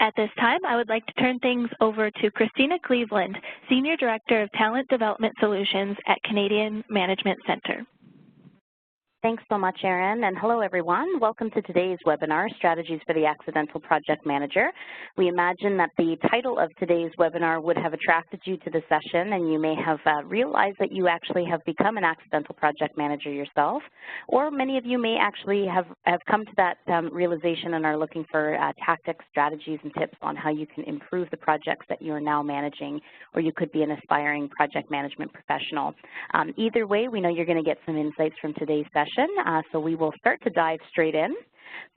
At this time, I would like to turn things over to Christina Cleveland, Senior Director of Talent Development Solutions at Canadian Management Centre. Thanks so much, Erin, and hello, everyone. Welcome to today's webinar, Strategies for the Accidental Project Manager. We imagine that the title of today's webinar would have attracted you to the session, and you may have realized that you actually have become an accidental project manager yourself, or many of you may actually have come to that realization and are looking for tactics, strategies, and tips on how you can improve the projects that you are now managing, or you could be an aspiring project management professional. Either way, we know you're going to get some insights from today's session. So we will start to dive straight in.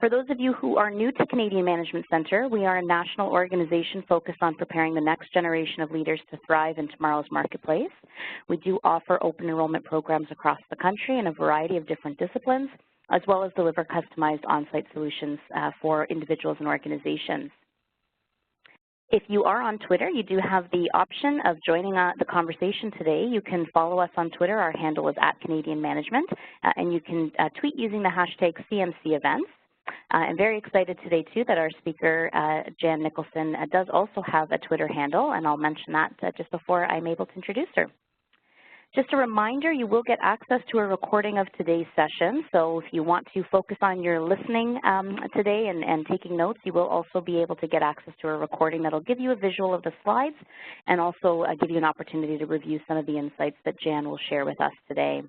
For those of you who are new to Canadian Management Centre, we are a national organization focused on preparing the next generation of leaders to thrive in tomorrow's marketplace. We do offer open enrollment programs across the country in a variety of different disciplines, as well as deliver customized on-site solutions for individuals and organizations. If you are on Twitter, you do have the option of joining the conversation today. You can follow us on Twitter. Our handle is @CanadianManagement, and you can tweet using the hashtag CMCEvents. I'm very excited today, too, that our speaker, Jan Nicholson, does also have a Twitter handle, and I'll mention that just before I'm able to introduce her. Just a reminder, you will get access to a recording of today's session, so if you want to focus on your listening today and taking notes, you will also be able to get access to a recording that will give you a visual of the slides and also give you an opportunity to review some of the insights that Jan will share with us today.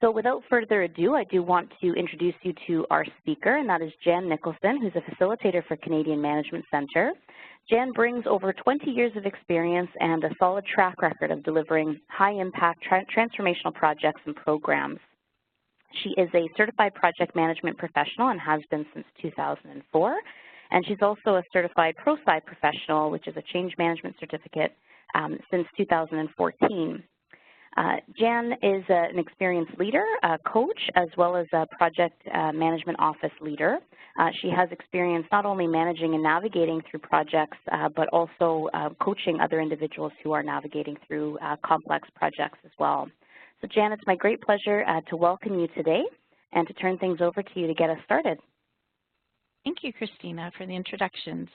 So without further ado, I do want to introduce you to our speaker, and that is Jan Nicholson, who's a facilitator for Canadian Management Centre. Jan brings over 20 years of experience and a solid track record of delivering high-impact transformational projects and programs. She is a certified project management professional and has been since 2004, and she's also a certified ProSci professional, which is a change management certificate, since 2014. Jan is an experienced leader, a coach, as well as a project management office leader. She has experience not only managing and navigating through projects, but also coaching other individuals who are navigating through complex projects as well. So Jan, it's my great pleasure to welcome you today and to turn things over to you to get us started. Thank you, Christina, for the introductions.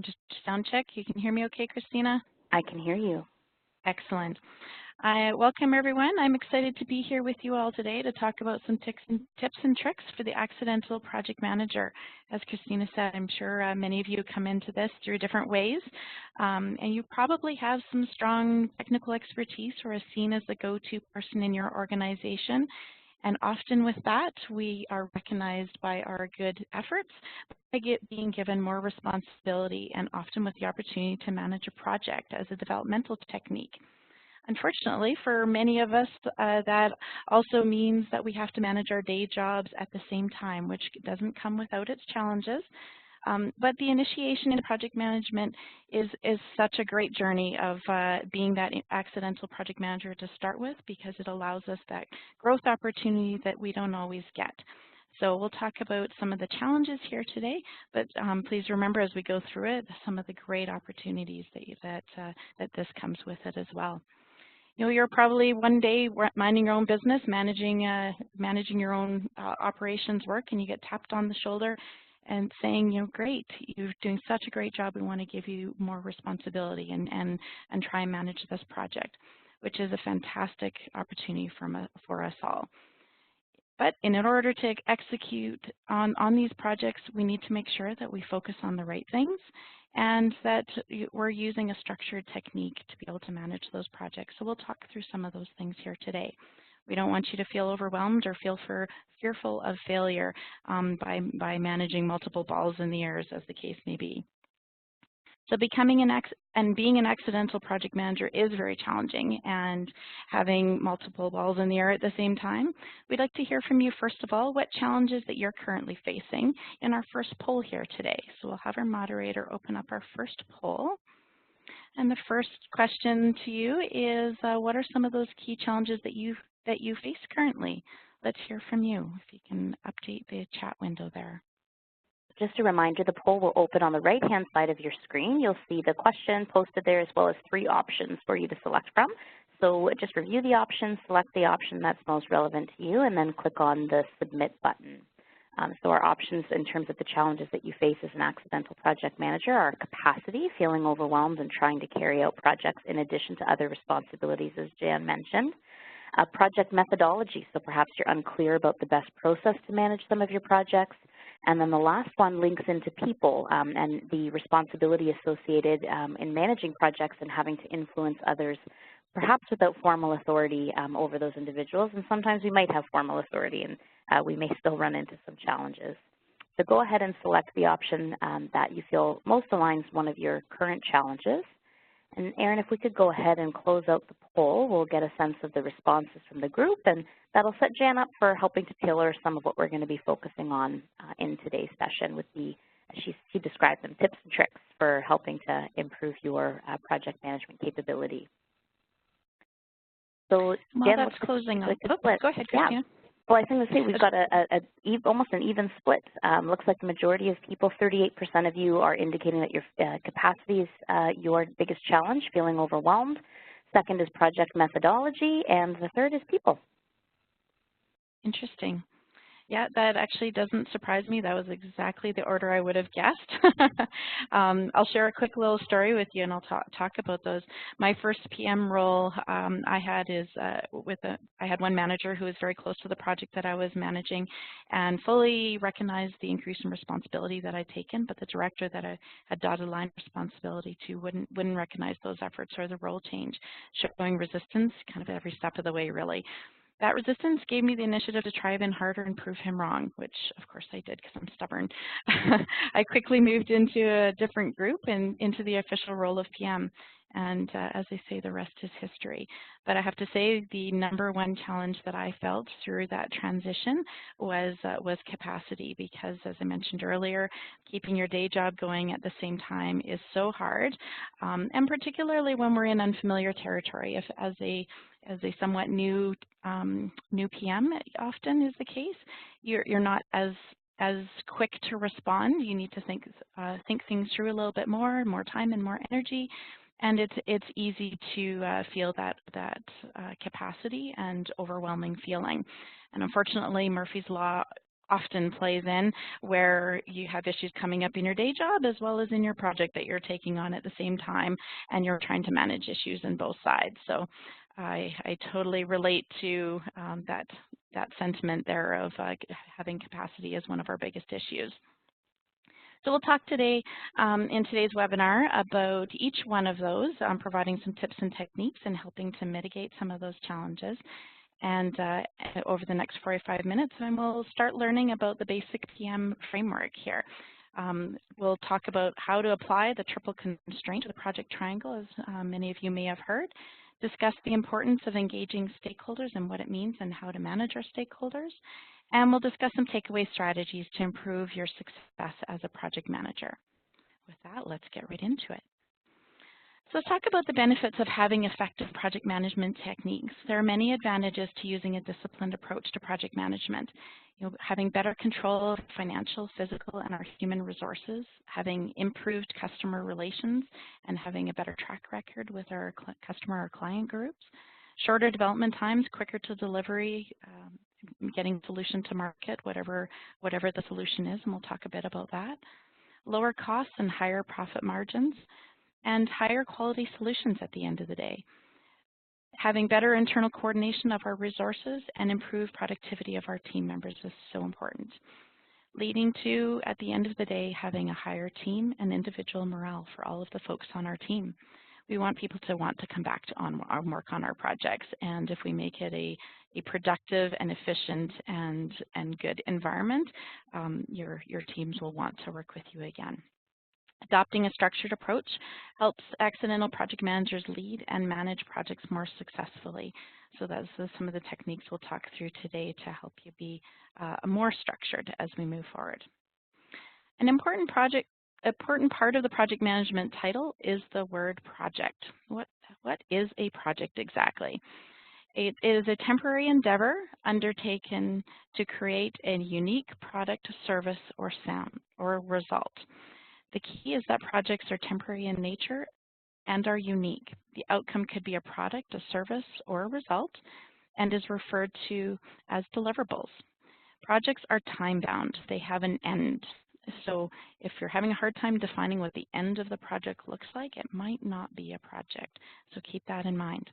Just sound check. You can hear me okay, Christina? I can hear you. Excellent. Welcome, everyone. I'm excited to be here with you all today to talk about some tips and tricks for the accidental project manager. As Christina said, I'm sure many of you come into this through different ways, and you probably have some strong technical expertise or are seen as the go-to person in your organization. And often with that, we are recognized by our good efforts by being given more responsibility and often with the opportunity to manage a project as a developmental technique. Unfortunately, for many of us, that also means that we have to manage our day jobs at the same time, which doesn't come without its challenges. But the initiation in project management is such a great journey of being that accidental project manager to start with, because it allows us that growth opportunity that we don't always get. So we'll talk about some of the challenges here today, but please remember as we go through it, some of the great opportunities that this comes with it as well. You know, you're probably one day minding your own business, managing your own operations work, and you get tapped on the shoulder and saying, you know, great, you're doing such a great job, we want to give you more responsibility and try and manage this project, which is a fantastic opportunity for us all. But in order to execute on these projects, we need to make sure that we focus on the right things and that we're using a structured technique to be able to manage those projects. So we'll talk through some of those things here today. We don't want you to feel overwhelmed or feel fearful of failure by managing multiple balls in the air, as the case may be. So being an accidental project manager is very challenging, and having multiple balls in the air at the same time. We'd like to hear from you, first of all, what challenges that you're currently facing in our first poll here today. So we'll have our moderator open up our first poll. And the first question to you is, what are some of those key challenges that you face currently? Let's hear from you. If you can update the chat window there. Just a reminder, the poll will open on the right-hand side of your screen. You'll see the question posted there, as well as 3 options for you to select from. So just review the options, select the option that's most relevant to you, and then click on the Submit button. So our options in terms of the challenges that you face as an accidental project manager are capacity, feeling overwhelmed and trying to carry out projects in addition to other responsibilities, as Jan mentioned. Project methodology, so perhaps you're unclear about the best process to manage some of your projects. And then the last one links into people and the responsibility associated in managing projects and having to influence others, perhaps without formal authority over those individuals. And sometimes we might have formal authority and we may still run into some challenges. So go ahead and select the option that you feel most aligns one of your current challenges. And Erin, if we could go ahead and close out the poll, we'll get a sense of the responses from the group, and that'll set Jan up for helping to tailor some of what we're going to be focusing on in today's session with the, she described them, tips and tricks for helping to improve your project management capability. So While Jan, that's closing up, go ahead, Christina. Yeah. Well, I think we've got almost an even split. Looks like the majority of people, 38% of you, are indicating that your capacity is your biggest challenge, feeling overwhelmed. Second is project methodology, and the third is people. Interesting. Yeah, that actually doesn't surprise me. That was exactly the order I would have guessed. I'll share a quick little story with you, and I'll talk about those. My first PM role I had I had one manager who was very close to the project that I was managing and fully recognized the increase in responsibility that I'd taken, but the director that I had dotted line responsibility to wouldn't recognize those efforts or the role change, showing resistance kind of every step of the way, really. That resistance gave me the initiative to try even harder and prove him wrong, which of course I did because I'm stubborn. I quickly moved into a different group and into the official role of PM. And as I say, the rest is history. But I have to say the #1 challenge that I felt through that transition was capacity, because as I mentioned earlier, keeping your day job going at the same time is so hard. And particularly when we're in unfamiliar territory, if as a somewhat new PM, often is the case, you're not as quick to respond. You need to think things through a little bit more time and more energy, and it's easy to feel that capacity and overwhelming feeling. And unfortunately, Murphy's Law often plays in where you have issues coming up in your day job as well as in your project that you're taking on at the same time, and you're trying to manage issues on both sides. So I totally relate to that sentiment there of having capacity as one of our biggest issues. So we'll talk today in today's webinar about each one of those, providing some tips and techniques and helping to mitigate some of those challenges. And over the next 45 minutes, and we'll start learning about the basic PM framework here. We'll talk about how to apply the triple constraint to the project triangle, as many of you may have heard. Discuss the importance of engaging stakeholders and what it means and how to manage our stakeholders. And we'll discuss some takeaway strategies to improve your success as a project manager. With that, let's get right into it. So let's talk about the benefits of having effective project management techniques. There are many advantages to using a disciplined approach to project management. Having better control of financial, physical, and our human resources, having improved customer relations, and having a better track record with our customer or client groups, shorter development times, quicker to delivery, getting solution to market, whatever the solution is, and we'll talk a bit about that, lower costs and higher profit margins, and higher quality solutions at the end of the day. Having better internal coordination of our resources and improved productivity of our team members is so important. Leading to, at the end of the day, having a higher team and individual morale for all of the folks on our team. We want people to want to come back to work on our projects, and if we make it a productive and efficient and good environment, your teams will want to work with you again. Adopting a structured approach helps accidental project managers lead and manage projects more successfully. So that's some of the techniques we'll talk through today to help you be more structured as we move forward. An important part of the project management title is the word project. What is a project exactly? It is a temporary endeavor undertaken to create a unique product, service, or result. The key is that projects are temporary in nature and are unique. The outcome could be a product, a service, or a result, and is referred to as deliverables. Projects are time-bound. They have an end. So if you're having a hard time defining what the end of the project looks like, it might not be a project. So keep that in mind.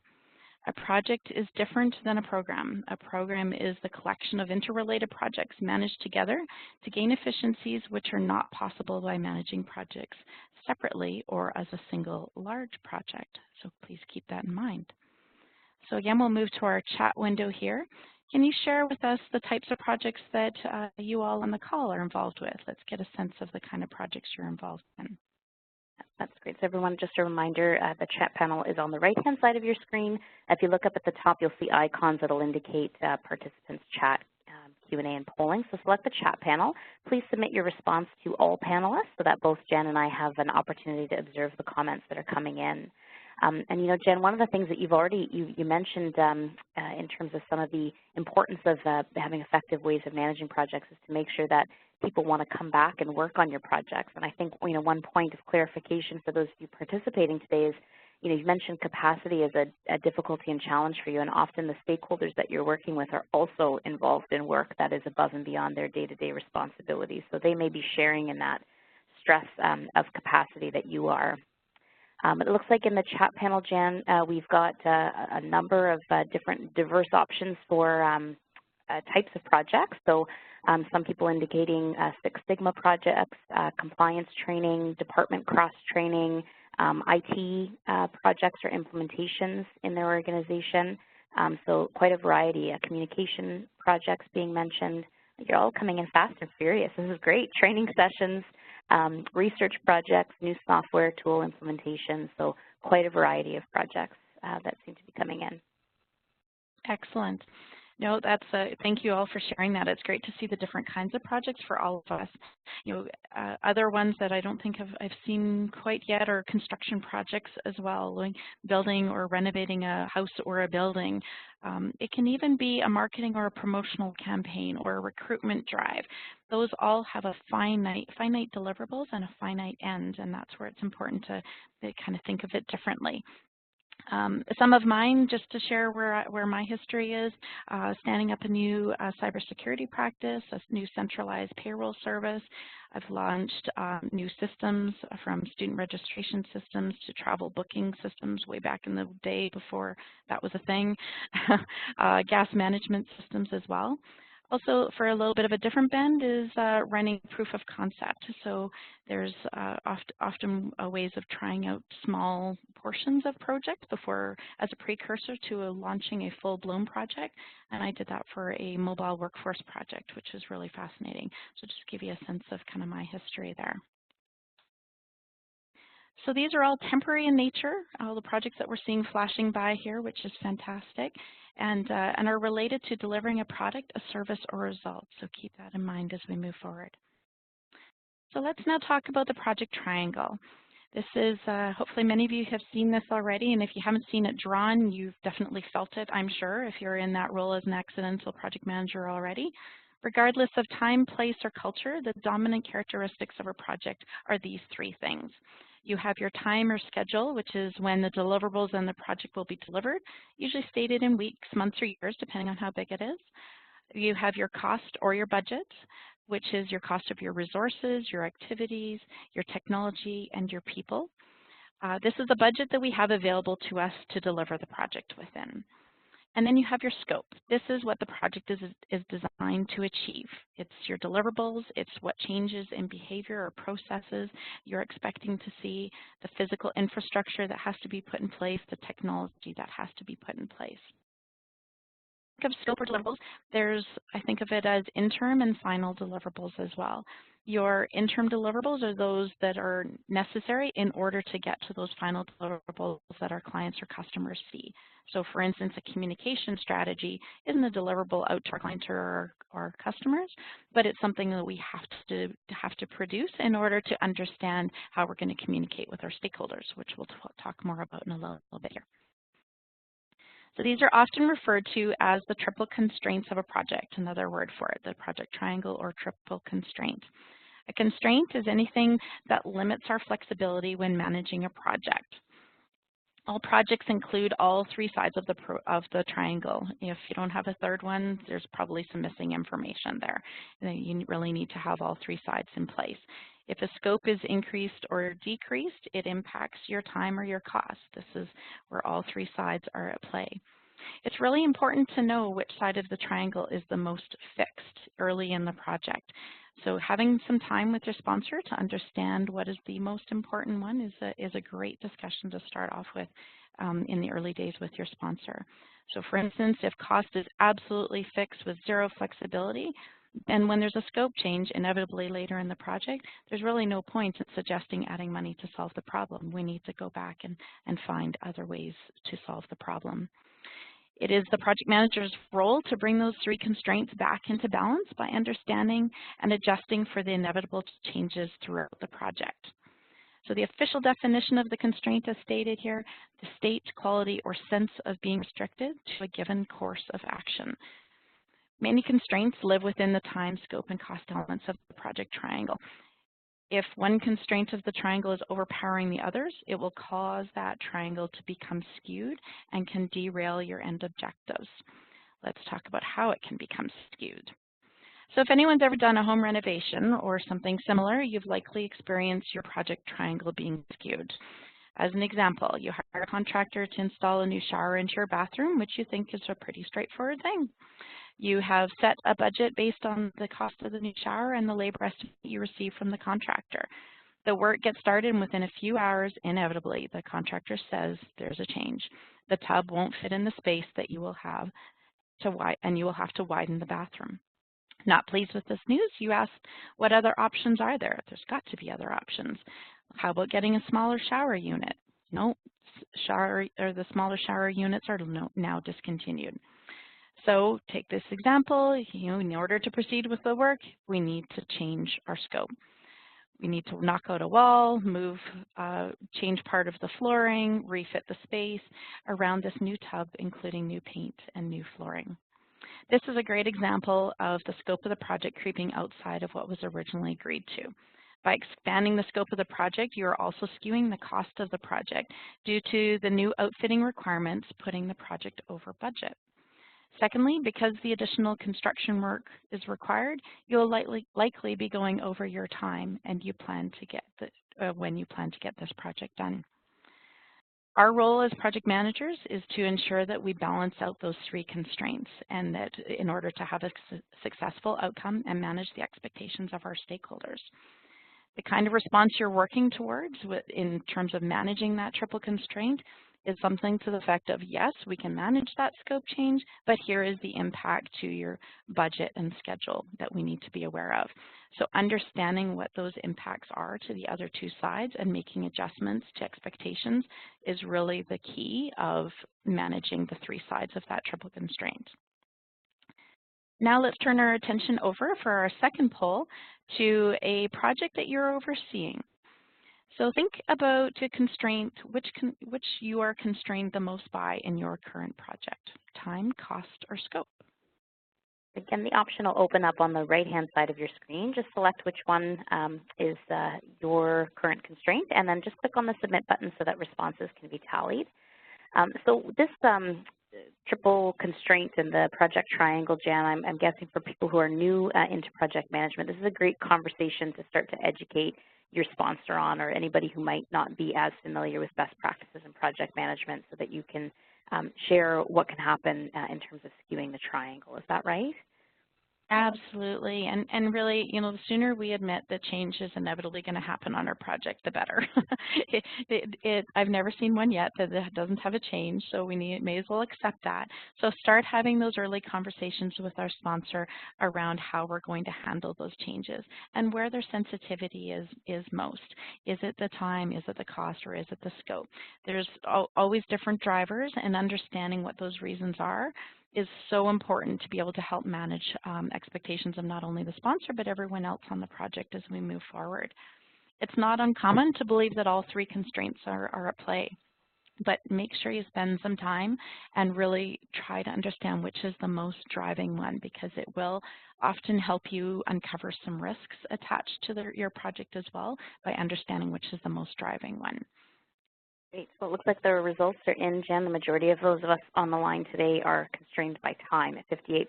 A project is different than a program. A program is the collection of interrelated projects managed together to gain efficiencies which are not possible by managing projects separately or as a single large project. So please keep that in mind. So again, we'll move to our chat window here. Can you share with us the types of projects that you all on the call are involved with? Let's get a sense of the kind of projects you're involved in. That's great. So everyone, just a reminder, the chat panel is on the right-hand side of your screen. If you look up at the top, you'll see icons that will indicate participants chat, Q&A, and polling. So select the chat panel. Please submit your response to all panelists so that both Jen and I have an opportunity to observe the comments that are coming in. And you know, Jen, one of the things that you mentioned in terms of some of the importance of having effective ways of managing projects is to make sure that people want to come back and work on your projects. And I think, you know, one point of clarification for those of you participating today is, you know, you mentioned capacity as a difficulty and challenge for you, and often the stakeholders that you're working with are also involved in work that is above and beyond their day-to-day responsibilities. So they may be sharing in that stress of capacity that you are. It looks like in the chat panel, Jan, we've got a number of different diverse options for types of projects. So some people indicating Six Sigma projects, compliance training, department cross-training, IT projects or implementations in their organization. So quite a variety. Communication projects being mentioned. You're all coming in fast and furious. This is great. Training sessions, research projects, new software tool implementations. So quite a variety of projects that seem to be coming in. Excellent. No, that's thank you all for sharing that. It's great to see the different kinds of projects for all of us. You know, other ones that I don't think I've seen quite yet are construction projects as well, like building or renovating a house or a building. It can even be a marketing or a promotional campaign or a recruitment drive. Those all have a finite deliverables and a finite end, and that's where it's important to kind of think of it differently. Some of mine, just to share where my history is, standing up a new cybersecurity practice, a new centralized payroll service. I've launched new systems from student registration systems to travel booking systems way back in the day before that was a thing, gas management systems as well. Also, for a little bit of a different bend is running proof of concept. So there's often ways of trying out small portions of projects before as a precursor to launching a full-blown project. And I did that for a mobile workforce project, which is really fascinating. So just to give you a sense of kind of my history there. So these are all temporary in nature, all the projects that we're seeing flashing by here, which is fantastic, and are related to delivering a product, a service, or a result. So keep that in mind as we move forward. So let's now talk about the project triangle. This is, hopefully many of you have seen this already, and if you haven't seen it drawn, you've definitely felt it, I'm sure, if you're in that role as an accidental project manager already. Regardless of time, place, or culture, the dominant characteristics of a project are these three things. You have your time or schedule, which is when the deliverables and the project will be delivered, usually stated in weeks, months, or years, depending on how big it is. You have your cost or your budget, which is your cost of your resources, your activities, your technology, and your people. This is the budget that we have available to us to deliver the project within. And then you have your scope. This is what the project is designed to achieve. It's your deliverables, it's what changes in behavior or processes you're expecting to see, the physical infrastructure that has to be put in place, the technology that has to be put in place. Think of scope or deliverables, I think of it as interim and final deliverables as well. Your interim deliverables are those that are necessary in order to get to those final deliverables that our clients or customers see. So for instance, a communication strategy isn't a deliverable out to our clients or our customers, but it's something that we have to produce in order to understand how we're going to communicate with our stakeholders, which we'll talk more about in a little bit here. So these are often referred to as the triple constraints of a project, another word for it, the project triangle or triple constraint. A constraint is anything that limits our flexibility when managing a project. All projects include all three sides of the triangle. If you don't have a third one, there's probably some missing information there. You really need to have all three sides in place. If a scope is increased or decreased, it impacts your time or your cost. This is where all three sides are at play. It's really important to know which side of the triangle is the most fixed early in the project. So having some time with your sponsor to understand what is the most important one is a great discussion to start off with in the early days with your sponsor. So for instance, if cost is absolutely fixed with zero flexibility, and when there's a scope change inevitably later in the project, there's really no point in suggesting adding money to solve the problem. We need to go back and find other ways to solve the problem. It is the project manager's role to bring those three constraints back into balance by understanding and adjusting for the inevitable changes throughout the project. So the official definition of the constraint is stated here: the state, quality, or sense of being restricted to a given course of action. Many constraints live within the time, scope, and cost elements of the project triangle. If one constraint of the triangle is overpowering the others, it will cause that triangle to become skewed and can derail your end objectives. Let's talk about how it can become skewed. So if anyone's ever done a home renovation or something similar, you've likely experienced your project triangle being skewed. As an example, you hire a contractor to install a new shower into your bathroom, which you think is a pretty straightforward thing. You have set a budget based on the cost of the new shower and the labor estimate you receive from the contractor. The work gets started, and within a few hours, inevitably, the contractor says there's a change. The tub won't fit in the space that you will have and you will have to widen the bathroom. Not pleased with this news, you ask, what other options are there? There's got to be other options. How about getting a smaller shower unit? No, the smaller shower units are now discontinued. So take this example, in order to proceed with the work, we need to change our scope. We need to knock out a wall, change part of the flooring, refit the space around this new tub, including new paint and new flooring. This is a great example of the scope of the project creeping outside of what was originally agreed to. By expanding the scope of the project, you are also skewing the cost of the project due to the new outfitting requirements, putting the project over budget. Secondly, because the additional construction work is required, you'll likely be going over your time and when you plan to get this project done. Our role as project managers is to ensure that we balance out those three constraints, and that in order to have a successful outcome and manage the expectations of our stakeholders. The kind of response you're working towards in terms of managing that triple constraint is something to the effect of, yes, we can manage that scope change, but here is the impact to your budget and schedule that we need to be aware of. So understanding what those impacts are to the other two sides and making adjustments to expectations is really the key of managing the three sides of that triple constraint. Now let's turn our attention over for our second poll to a project that you're overseeing. So think about a constraint which you are constrained the most by in your current project: time, cost, or scope. Again, the option will open up on the right-hand side of your screen. Just select which one is your current constraint, and then just click on the Submit button so that responses can be tallied. So this triple constraint in the project triangle, Jan, I'm guessing for people who are new into project management, this is a great conversation to start to educate your sponsor on, or anybody who might not be as familiar with best practices in project management, so that you can share what can happen in terms of skewing the triangle. Is that right? Absolutely, and really, the sooner we admit that change is inevitably going to happen on our project, the better. I've never seen one yet that doesn't have a change, so we may as well accept that. So start having those early conversations with our sponsor around how we're going to handle those changes and where their sensitivity is most. Is it the time, is it the cost, or is it the scope? There's always different drivers, and understanding what those reasons are is so important to be able to help manage expectations of not only the sponsor, but everyone else on the project as we move forward. It's not uncommon to believe that all three constraints are at play, but make sure you spend some time and really try to understand which is the most driving one, because it will often help you uncover some risks attached to your project as well by understanding which is the most driving one. Great. So it looks like the results are in, Jen. The majority of those of us on the line today are constrained by time at 58%,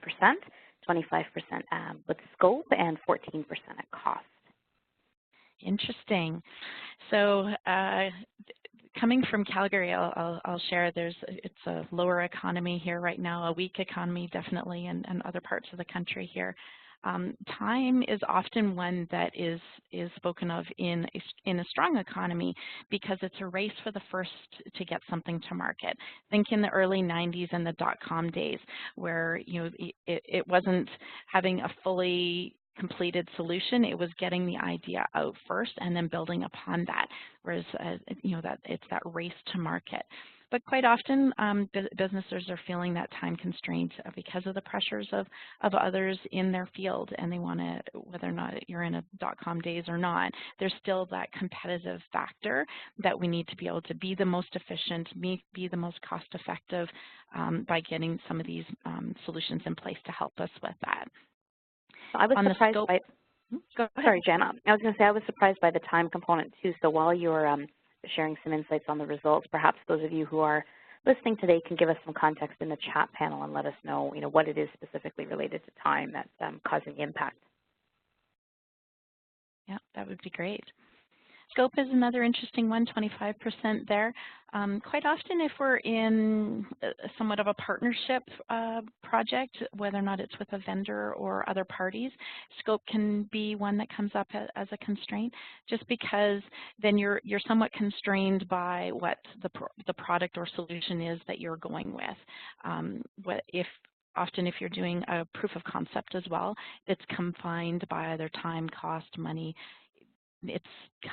25% with scope, and 14% at cost. Interesting. So coming from Calgary, I'll share it's a lower economy here right now, a weak economy definitely, and other parts of the country here. Time is often one that is spoken of in a strong economy because it's a race for the first to get something to market. Think in the early 90s and the dot-com days where it wasn't having a fully completed solution, it was getting the idea out first and then building upon that, whereas that it's that race to market. But quite often, businesses are feeling that time constraint because of the pressures of others in their field, and they want to, whether or not you're in a dot-com days or not, there's still that competitive factor that we need to be able to be the most efficient, be the most cost-effective by getting some of these solutions in place to help us with that. I was surprised by. Sorry, Jen. I was going to say I was surprised by the time component too. So while you're sharing some insights on the results, perhaps those of you who are listening today can give us some context in the chat panel and let us know, what it is specifically related to time that's causing the impact. Yeah, that would be great. Scope is another interesting one, 25% there. Quite often if we're in somewhat of a partnership project, whether or not it's with a vendor or other parties, scope can be one that comes up as a constraint, just because then you're somewhat constrained by what the product or solution is that you're going with. Often if you're doing a proof of concept as well, it's confined by either time, cost, money. It's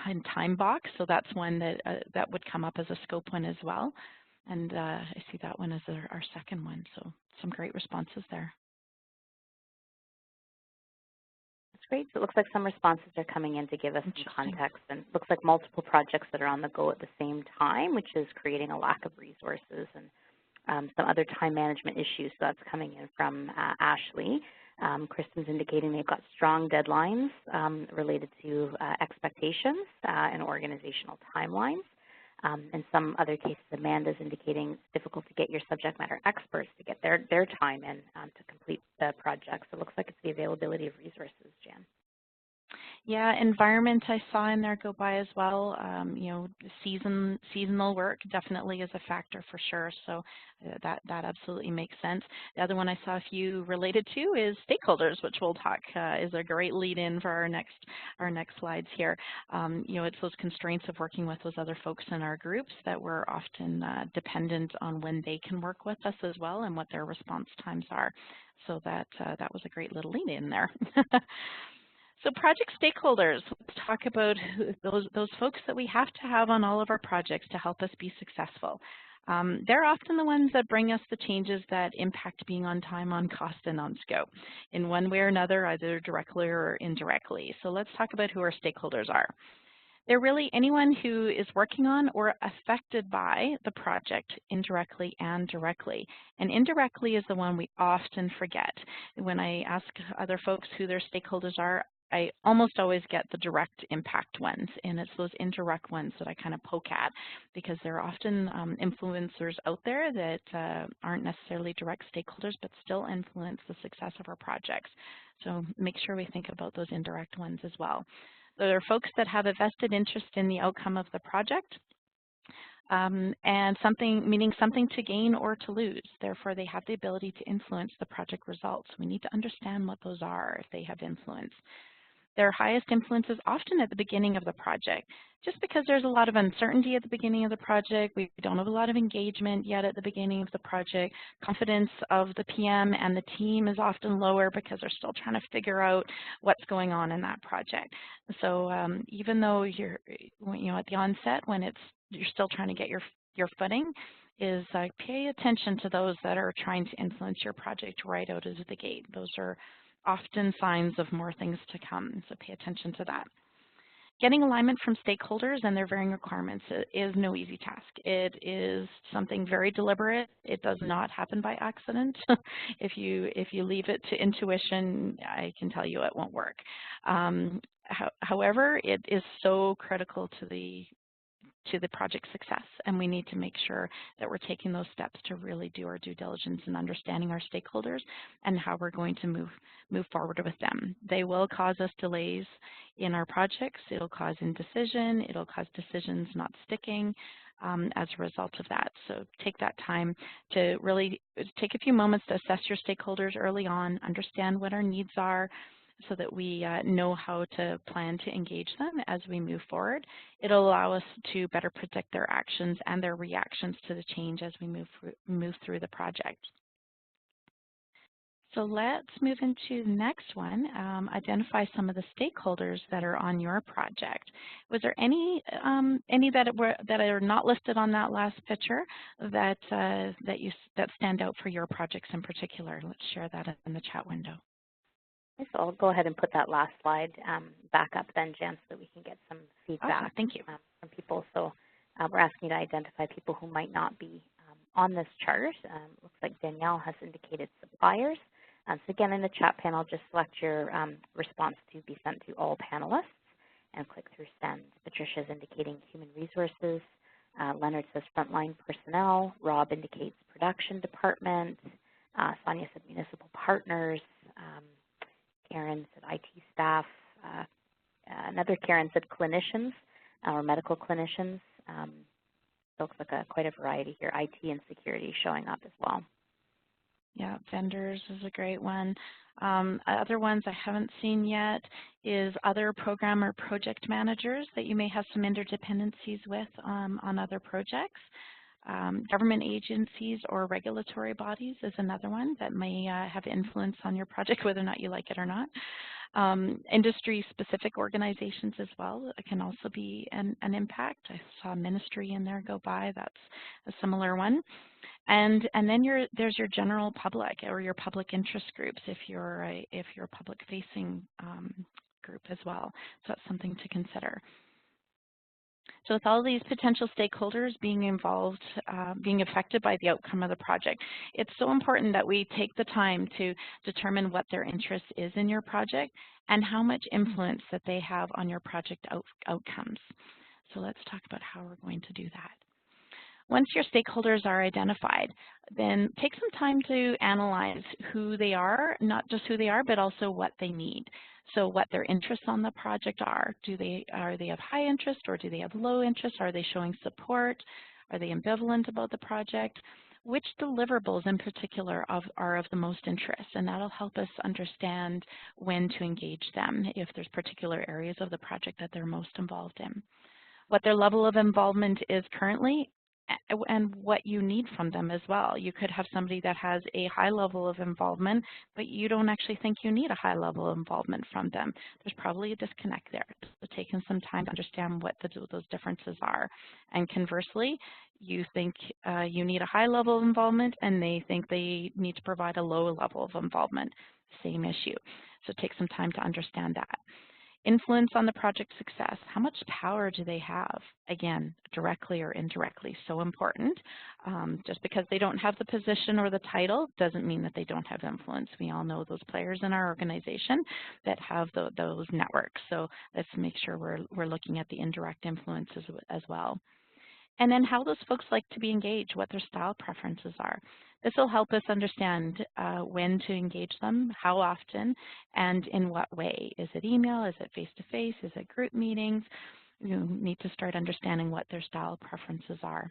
kind of time box, so that's one that would come up as a scope one as well. And I see that one as our second one, so some great responses there. That's great. So it looks like some responses are coming in to give us some context, and it looks like multiple projects that are on the go at the same time, which is creating a lack of resources and some other time management issues. So that's coming in from Ashley. Kristen's indicating they've got strong deadlines related to expectations and organizational timelines. In some other cases, Amanda's indicating it's difficult to get your subject matter experts to get their time in to complete the project. So it looks like it's the availability of resources, Jan. Yeah, environment I saw in there go by as well. Seasonal work definitely is a factor for sure. So that absolutely makes sense. The other one I saw a few related to is stakeholders, which we'll talk is a great lead-in for our next slides here. It's those constraints of working with those other folks in our groups that we're often dependent on when they can work with us as well and what their response times are. So that was a great little lead-in there. So project stakeholders, let's talk about those folks that we have to have on all of our projects to help us be successful. They're often the ones that bring us the changes that impact being on time, on cost, and on scope in one way or another, either directly or indirectly. So let's talk about who our stakeholders are. They're really anyone who is working on or affected by the project indirectly and directly. And indirectly is the one we often forget. When I ask other folks who their stakeholders are, I almost always get the direct impact ones, and it's those indirect ones that I kind of poke at because there are often influencers out there that aren't necessarily direct stakeholders but still influence the success of our projects. So make sure we think about those indirect ones as well. There are folks that have a vested interest in the outcome of the project. And meaning something to gain or to lose. Therefore, they have the ability to influence the project results. We need to understand what those are if they have influence. Their highest influence is often at the beginning of the project, just because there's a lot of uncertainty at the beginning of the project. We don't have a lot of engagement yet at the beginning of the project. Confidence of the PM and the team is often lower because they're still trying to figure out what's going on in that project. So even though you're, at the onset when you're still trying to get your footing, is pay attention to those that are trying to influence your project right out of the gate. Those are often signs of more things to come, so pay attention to that. Getting alignment from stakeholders and their varying requirements is no easy task. It is something very deliberate. It does not happen by accident. If you leave it to intuition, I can tell you it won't work. However, it is so critical to the to the project success, and we need to make sure that we're taking those steps to really do our due diligence and understanding our stakeholders and how we're going to move forward with them. They will cause us delays in our projects. It'll cause indecision. It'll cause decisions not sticking as a result of that. So take that time to really take a few moments to assess your stakeholders early on, understand what our needs are, so that we know how to plan to engage them as we move forward. It'll allow us to better predict their actions and their reactions to the change as we move through the project. So let's move into the next one, identify some of the stakeholders that are on your project. Was there any that are not listed on that last picture that stand out for your projects in particular? Let's share that in the chat window. Okay, so I'll go ahead and put that last slide back up then, Jen, so that we can get some feedback. Awesome. Thank you. From people. So we're asking you to identify people who might not be on this chart. Looks like Danielle has indicated suppliers. So again, in the chat panel, just select your response to be sent to all panelists and click through send. Patricia's indicating human resources. Leonard says frontline personnel. Rob indicates production department. Sonia said municipal partners. Karen said IT staff. Another Karen said clinicians or medical clinicians. Looks like quite a variety here. IT and security showing up as well. Yeah, vendors is a great one. Other ones I haven't seen yet is other program or project managers that you may have some interdependencies with on other projects. Government agencies or regulatory bodies is another one that may have influence on your project, whether or not you like it or not. Industry-specific organizations as well can also be an impact. I saw ministry in there go by. That's a similar one. And then there's your general public or your public interest groups if you're a public-facing group as well. So that's something to consider. So with all these potential stakeholders being involved, being affected by the outcome of the project, it's so important that we take the time to determine what their interest is in your project and how much influence that they have on your project outcomes. So let's talk about how we're going to do that. Once your stakeholders are identified, then take some time to analyze who they are, not just who they are, but also what they need. So what their interests on the project are. Are they of high interest or do they have low interest? Are they showing support? Are they ambivalent about the project? Which deliverables in particular are of the most interest? And that'll help us understand when to engage them if there's particular areas of the project that they're most involved in. What their level of involvement is currently, and what you need from them as well. You could have somebody that has a high level of involvement, but you don't actually think you need a high level of involvement from them. There's probably a disconnect there. So taking some time to understand what those differences are. And conversely, you think you need a high level of involvement and they think they need to provide a low level of involvement. Same issue. So take some time to understand that. Influence on the project success. How much power do they have? Again, directly or indirectly, so important. Just because they don't have the position or the title doesn't mean that they don't have influence. We all know those players in our organization that have those networks. So let's make sure we're looking at the indirect influences as well. And then how those folks like to be engaged, what their style preferences are. This will help us understand when to engage them, how often, and in what way. Is it email? Is it face-to-face? Is it group meetings? You need to start understanding what their style preferences are.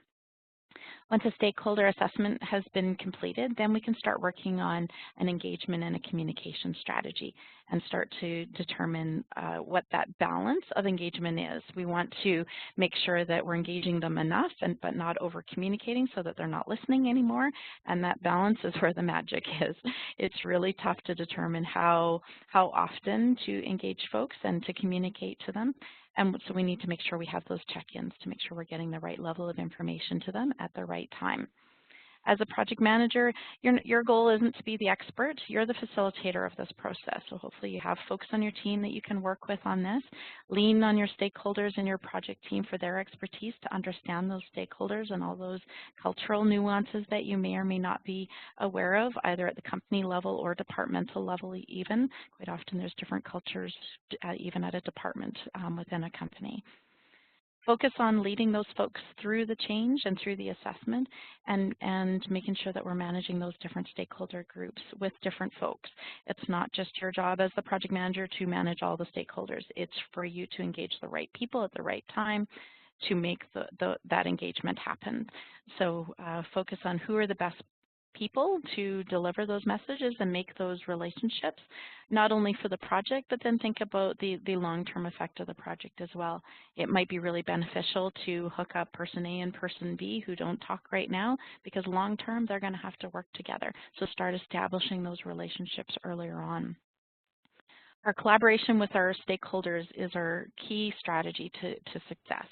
Once a stakeholder assessment has been completed, then we can start working on an engagement and a communication strategy and start to determine what that balance of engagement is. We want to make sure that we're engaging them enough but not over communicating so that they're not listening anymore, and that balance is where the magic is. It's really tough to determine how often to engage folks and to communicate to them. And so we need to make sure we have those check-ins to make sure we're getting the right level of information to them at the right time. As a project manager, your goal isn't to be the expert. You're the facilitator of this process. So hopefully you have folks on your team that you can work with on this. Lean on your stakeholders and your project team for their expertise to understand those stakeholders and all those cultural nuances that you may or may not be aware of, either at the company level or departmental level even. Quite often there's different cultures even at a department within a company. Focus on leading those folks through the change and through the assessment, and making sure that we're managing those different stakeholder groups with different folks. It's not just your job as the project manager to manage all the stakeholders. It's for you to engage the right people at the right time to make that engagement happen. So focus on who are the best people to deliver those messages and make those relationships, not only for the project, but then think about the long-term effect of the project as well. It might be really beneficial to hook up person A and person B who don't talk right now, because long-term they're going to have to work together. So start establishing those relationships earlier on. Our collaboration with our stakeholders is our key strategy to success.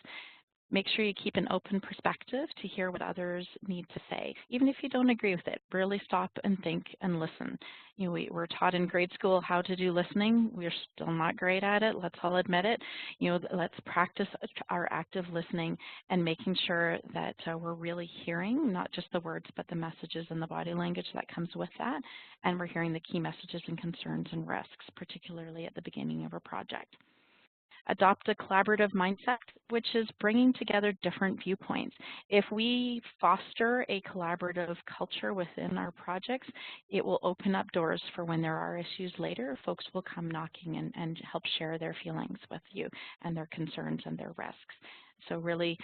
Make sure you keep an open perspective to hear what others need to say. Even if you don't agree with it, really stop and think and listen. You know, we're taught in grade school how to do listening. We're still not great at it, let's all admit it. You know, let's practice our active listening and making sure that we're really hearing not just the words, but the messages and the body language that comes with that. And we're hearing the key messages and concerns and risks, particularly at the beginning of a project. Adopt a collaborative mindset, which is bringing together different viewpoints. If we foster a collaborative culture within our projects, it will open up doors for when there are issues later. Folks will come knocking and help share their feelings with you and their concerns and their risks. So really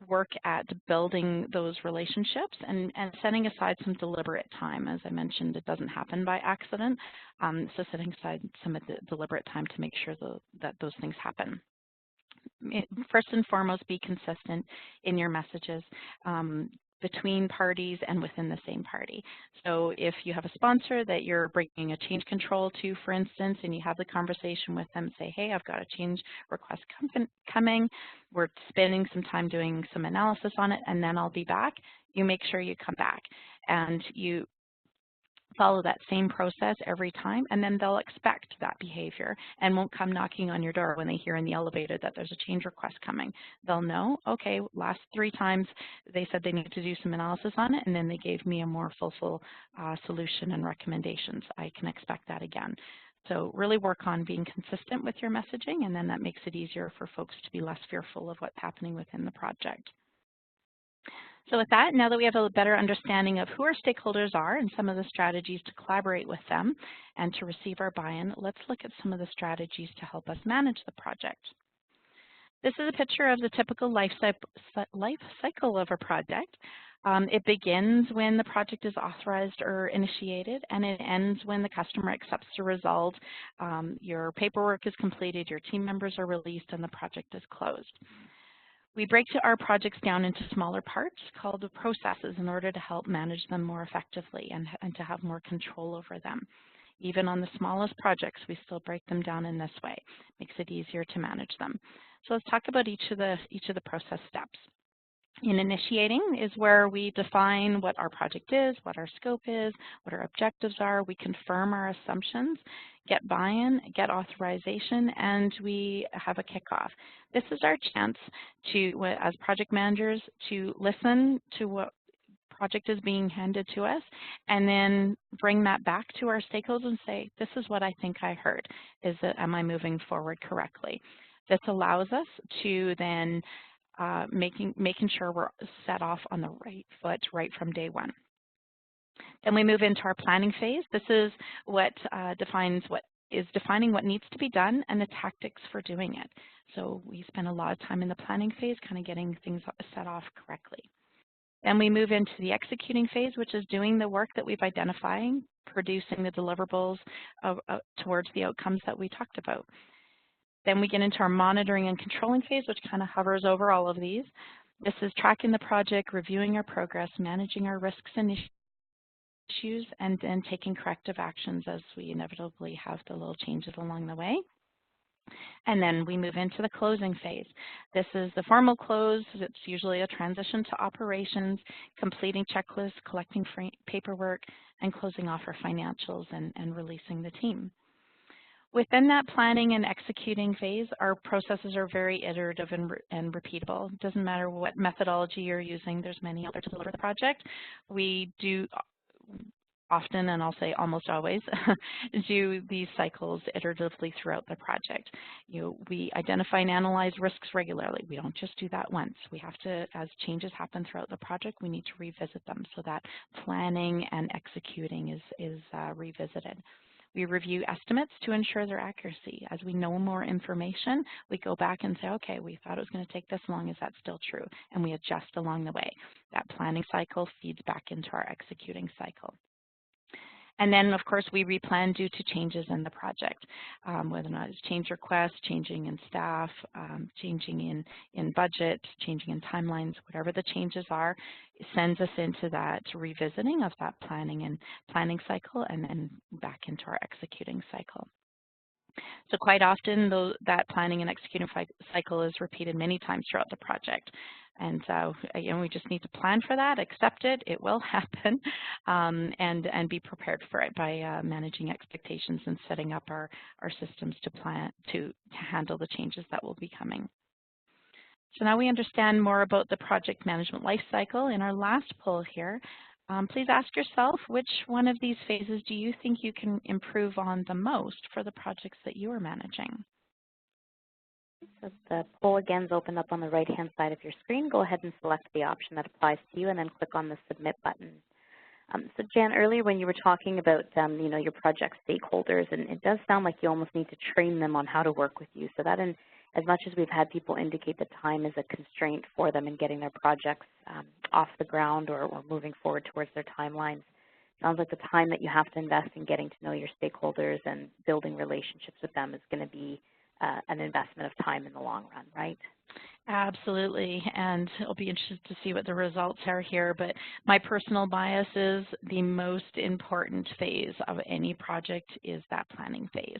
work at building those relationships and setting aside some deliberate time. As I mentioned, it doesn't happen by accident. So setting aside some of the deliberate time to make sure that those things happen. First and foremost, be consistent in your messages between parties and within the same party. So if you have a sponsor that you're bringing a change control to, for instance, and you have the conversation with them, say, hey, I've got a change request coming, we're spending some time doing some analysis on it, and then I'll be back. You make sure you come back and you follow that same process every time, and then they'll expect that behavior and won't come knocking on your door when they hear in the elevator that there's a change request coming. They'll know, okay, last 3 times they said they needed to do some analysis on it, and then they gave me a more fulsome solution and recommendations. I can expect that again. So really work on being consistent with your messaging, and then that makes it easier for folks to be less fearful of what's happening within the project. So with that, now that we have a better understanding of who our stakeholders are and some of the strategies to collaborate with them and to receive our buy-in, let's look at some of the strategies to help us manage the project. This is a picture of the typical life cycle of a project. It begins when the project is authorized or initiated, and it ends when the customer accepts the result, your paperwork is completed, your team members are released, and the project is closed. We break our projects down into smaller parts called processes in order to help manage them more effectively and to have more control over them. Even on the smallest projects, we still break them down in this way. Makes it easier to manage them. So let's talk about each of the process steps. In initiating is where we define what our project is, what our scope is, what our objectives are. We confirm our assumptions, get buy-in, get authorization, and we have a kickoff. This is our chance to, as project managers, to listen to what project is being handed to us and then bring that back to our stakeholders and say, this is what I think I heard. Am I moving forward correctly? This allows us to then making sure we're set off on the right foot right from day one. Then we move into our planning phase. This is what defining what needs to be done and the tactics for doing it. So we spend a lot of time in the planning phase kind of getting things set off correctly. Then we move into the executing phase, which is doing the work that we've identified, producing the deliverables towards the outcomes that we talked about. Then we get into our monitoring and controlling phase, which kind of hovers over all of these. This is tracking the project, reviewing our progress, managing our risks and issues, and then taking corrective actions as we inevitably have the little changes along the way. And then we move into the closing phase. This is the formal close. It's usually a transition to operations, completing checklists, collecting paperwork, and closing off our financials and releasing the team. Within that planning and executing phase, our processes are very iterative and repeatable. It doesn't matter what methodology you're using, there's many out there to deliver the project. We do often, and I'll say almost always, do these cycles iteratively throughout the project. We identify and analyze risks regularly. We don't just do that once. We have to, as changes happen throughout the project, we need to revisit them so that planning and executing is revisited. We review estimates to ensure their accuracy. As we know more information, we go back and say, okay, we thought it was going to take this long. Is that still true? And we adjust along the way. That planning cycle feeds back into our executing cycle. And then, of course, we replan due to changes in the project, whether or not it's change requests, changing in staff, changing in budget, changing in timelines, whatever the changes are, it sends us into that revisiting of that planning cycle and then back into our executing cycle. So quite often, that planning and executing cycle is repeated many times throughout the project. And we just need to plan for that, accept it, it will happen, and be prepared for it by managing expectations and setting up our systems to handle the changes that will be coming. So now we understand more about the project management life cycle. In our last poll here, please ask yourself, which one of these phases do you think you can improve on the most for the projects that you are managing? So the poll again is opened up on the right-hand side of your screen. Go ahead and select the option that applies to you and then click on the Submit button. So Jan, earlier when you were talking about your project stakeholders, and it does sound like you almost need to train them on how to work with you. So that, as much as we've had people indicate that time is a constraint for them in getting their projects off the ground or moving forward towards their timelines, sounds like the time that you have to invest in getting to know your stakeholders and building relationships with them is going to be an investment of time in the long run, right? Absolutely, and I'll be interested to see what the results are here, but my personal bias is the most important phase of any project is that planning phase.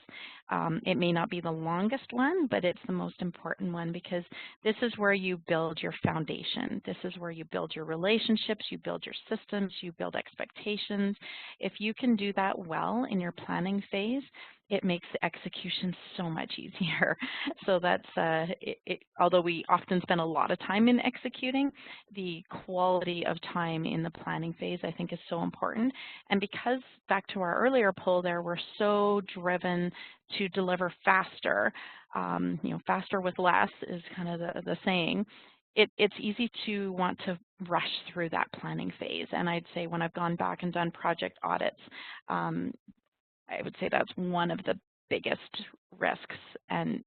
It may not be the longest one, but it's the most important one because this is where you build your foundation. This is where you build your relationships, you build your systems, you build expectations. If you can do that well in your planning phase, it makes the execution so much easier. So that's, although we often spend a lot of time in executing, the quality of time in the planning phase I think is so important. And because, back to our earlier poll there, we're so driven to deliver faster, faster with less is kind of the saying. It's easy to want to rush through that planning phase. And I'd say when I've gone back and done project audits, I would say that's one of the biggest risks and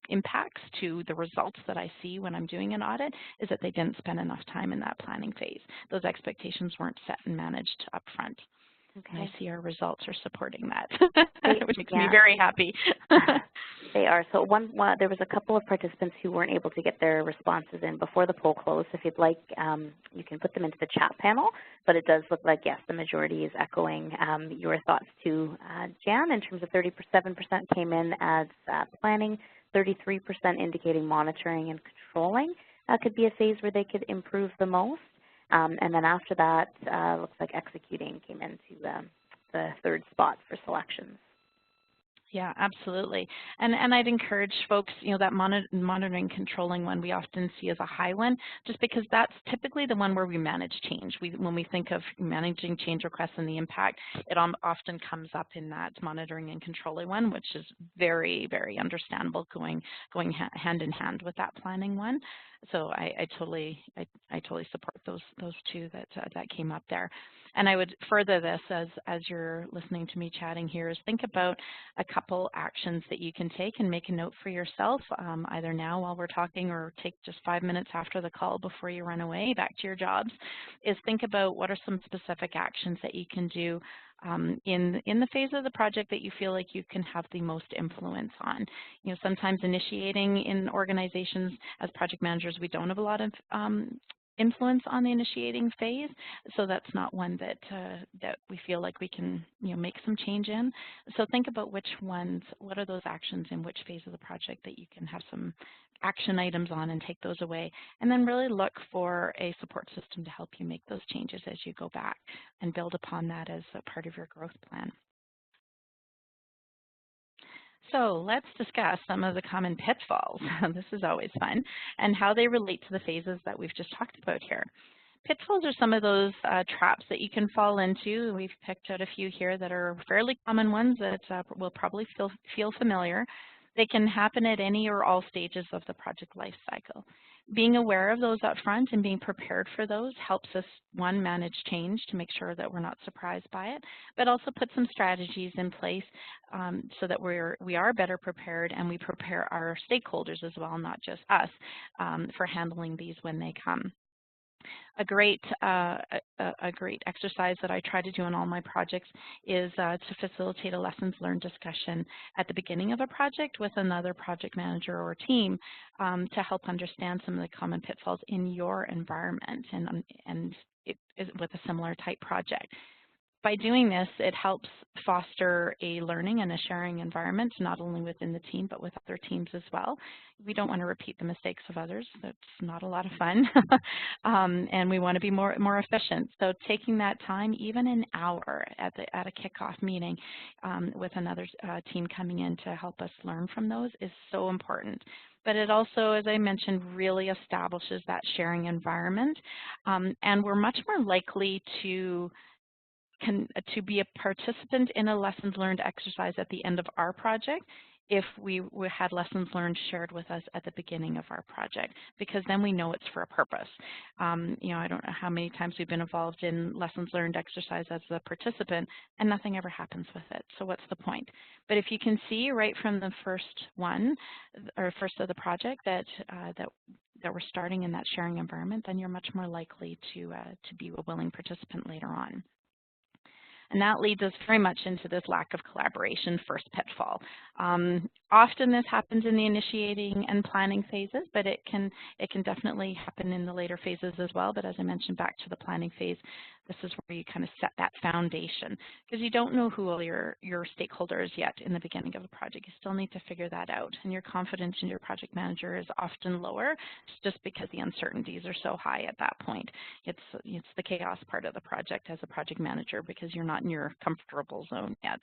impacts to the results that I see when I'm doing an audit is that they didn't spend enough time in that planning phase. Those expectations weren't set and managed up front. Okay. And I see our results are supporting that, which makes me very happy. They are. So there was a couple of participants who weren't able to get their responses in before the poll closed. If you'd like, you can put them into the chat panel, but it does look like, yes, the majority is echoing your thoughts too, Jan, in terms of 37% came in as planning, 33% indicating monitoring and controlling. That could be a phase where they could improve the most. And then after that, looks like executing came into the third spot for selections. Yeah, absolutely. And I'd encourage folks, that monitoring, controlling one we often see as a high one, just because that's typically the one where we manage change. When we think of managing change requests and the impact, it often comes up in that monitoring and controlling one, which is very, very understandable going hand in hand with that planning one. So I totally support those two that came up there. And I would further this as you're listening to me chatting here is think about a couple actions that you can take and make a note for yourself, either now while we're talking or take just 5 minutes after the call before you run away back to your jobs, is think about what are some specific actions that you can do in the phase of the project that you feel like you can have the most influence on. Sometimes initiating in organizations as project managers, we don't have a lot of influence on the initiating phase, so that's not one that we feel like we can make some change in. So think about what are those actions in which phase of the project that you can have some action items on and take those away, and then really look for a support system to help you make those changes as you go back and build upon that as a part of your growth plan. So let's discuss some of the common pitfalls, this is always fun, and how they relate to the phases that we've just talked about here. Pitfalls are some of those traps that you can fall into. We've picked out a few here that are fairly common ones that will probably feel familiar. They can happen at any or all stages of the project life cycle. Being aware of those up front and being prepared for those helps us, one, manage change to make sure that we're not surprised by it, but also put some strategies in place so that we are better prepared and we prepare our stakeholders as well, not just us, for handling these when they come. A great exercise that I try to do in all my projects is to facilitate a lessons learned discussion at the beginning of a project with another project manager or team to help understand some of the common pitfalls in your environment and with a similar type project. By doing this, it helps foster a learning and a sharing environment, not only within the team, but with other teams as well. We don't want to repeat the mistakes of others. That's not a lot of fun. And we want to be more efficient. So taking that time, even an hour at a kickoff meeting with another team coming in to help us learn from those is so important. But it also, as I mentioned, really establishes that sharing environment. And we're much more likely to be a participant in a lessons learned exercise at the end of our project if we had lessons learned shared with us at the beginning of our project, because then we know it's for a purpose. You know, I don't know how many times we've been involved in lessons learned exercise as a participant and nothing ever happens with it. So what's the point? But if you can see right from the first one or first of the project that we're starting in that sharing environment, then you're much more likely to be a willing participant later on. And that leads us very much into this lack of collaboration first pitfall. Often this happens in the initiating and planning phases, but it can definitely happen in the later phases as well. But as I mentioned, back to the planning phase, this is where you kind of set that foundation, because you don't know who all your stakeholders yet in the beginning of a project. You still need to figure that out, and your confidence in your project manager is often lower just because the uncertainties are so high at that point. It's the chaos part of the project as a project manager because you're not in your comfortable zone yet.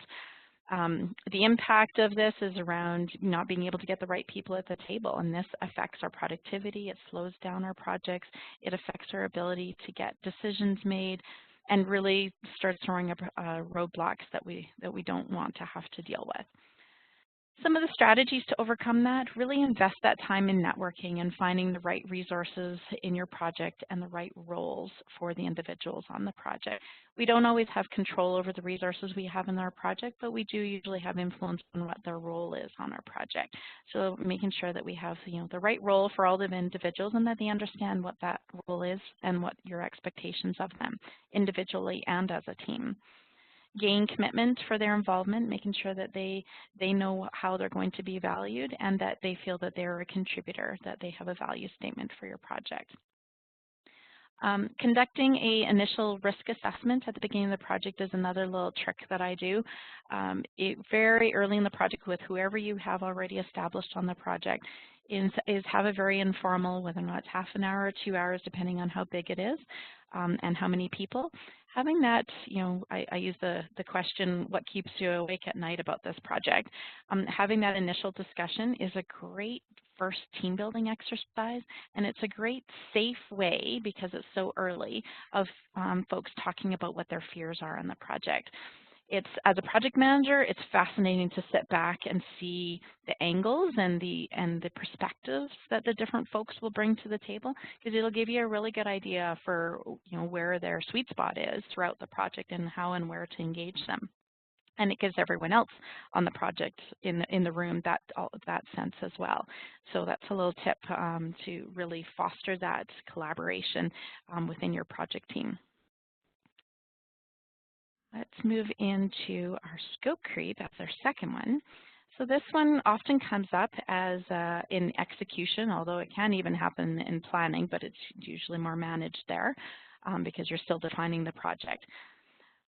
The impact of this is around not being able to get the right people at the table, and this affects our productivity. It slows down our projects. It affects our ability to get decisions made, and really starts throwing up roadblocks that we don't want to have to deal with. Some of the strategies to overcome that: really invest that time in networking and finding the right resources in your project and the right roles for the individuals on the project. We don't always have control over the resources we have in our project, but we do usually have influence on what their role is on our project. So making sure that we have the right role for all the individuals and that they understand what that role is and what your expectations of them individually and as a team. Gain commitment for their involvement, making sure that they know how they're going to be valued and that they feel that they're a contributor, that they have a value statement for your project. Conducting an initial risk assessment at the beginning of the project is another little trick that I do. Very early in the project, with whoever you have already established on the project, is have a very informal, whether or not it's half an hour or 2 hours, depending on how big it is and how many people. Having that, I use the question, what keeps you awake at night about this project? Having that initial discussion is a great first team building exercise, and it's a great safe way, because it's so early, of folks talking about what their fears are on the project. As a project manager, it's fascinating to sit back and see the angles and the perspectives that the different folks will bring to the table, because it'll give you a really good idea for where their sweet spot is throughout the project and how and where to engage them. And it gives everyone else on the project in the room that sense as well. So that's a little tip to really foster that collaboration within your project team. Let's move into our scope creep. That's our second one. So this one often comes up as in execution, although it can even happen in planning, but it's usually more managed there because you're still defining the project.